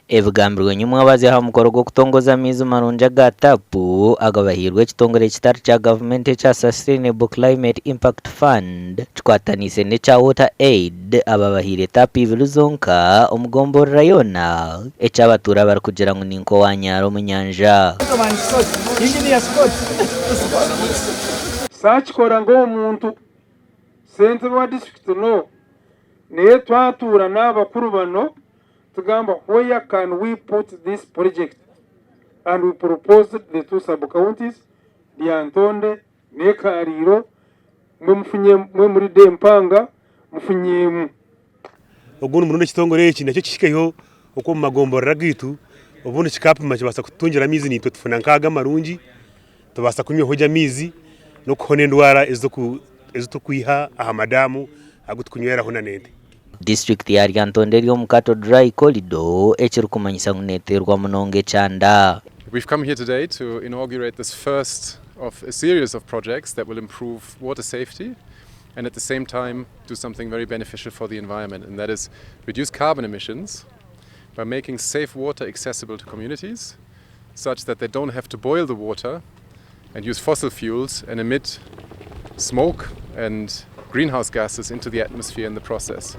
ebigambirwe nyuma abaziha mukoro gwo kutongoza amaizi marungi aga tapu agabahirwe ekitongore kitari kya gavumenti ekya Sustainable Climate Impact Fund kikwatanise n'ekya Water Aid ababahire tapu ibiri zonka omugomborera yona eky'abatuura bari kugira ngu ninko wanyara omu nyanja. Sakikora ng'omuntu ssentebe wa district no naye twatuura n'abakuru bano tugamba where can we put this project, and we proposed the two sub-counties Lyantonde ne Kariro mwe muri Dempanga mufunyemu oguno murundi kitongore eki nakyo kishikeyo uko mu magomborera gitu ubundi kikapima kibasa kutungira amizi nitwe tufuna nkaga marungi tubasa kunywa hoja amizi no kuhona endwara ezo kwiha aha madamu agutukunywera hona nende. District ya Lyantonde ryo mukato dry corridor ekiri kumanyisa nguneterwa munonge chanda. We've come here today to inaugurate this first of a series of projects that will improve water safety and at the same time do something very beneficial for the environment, and that is reduce carbon emissions by making safe water accessible to communities such that they don't have to boil the water and use fossil fuels and emit smoke and greenhouse gases into the atmosphere in the process.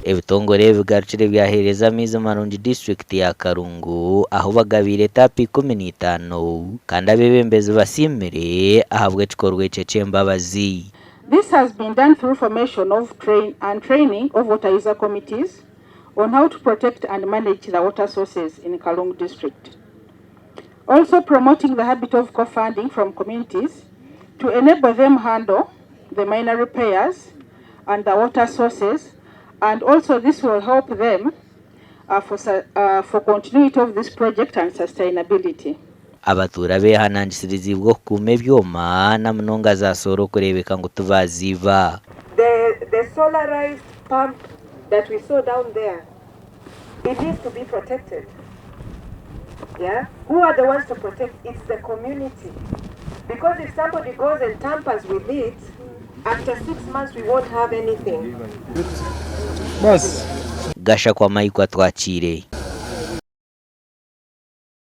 Ebitongore bigarukire byahereza amaizi marungi district ya Karungu aho bagabire tapu 15 kandi abebembezi basimire ahabwa ekikorwa ekyo ky'embabazi. This has been done through formation of training of water user committees on how to protect and manage the water sources in Karungu district. Also promoting the habit of co-funding from communities to enable them handle the minor repairs and the water sources, and also this will help them for continuity of this project and sustainability. Abatuura behanangisiriziibwa okukuuma ebyoma na munonga za sooro kureebeka ngu tubaziiba. The solarized pump that we saw down there, it needs to be protected. Yeah? Who are the ones to protect? It's the community. Because if somebody goes and tampers with it, after 6 months we won't have anything. Gasha kwa Maikwa twachire.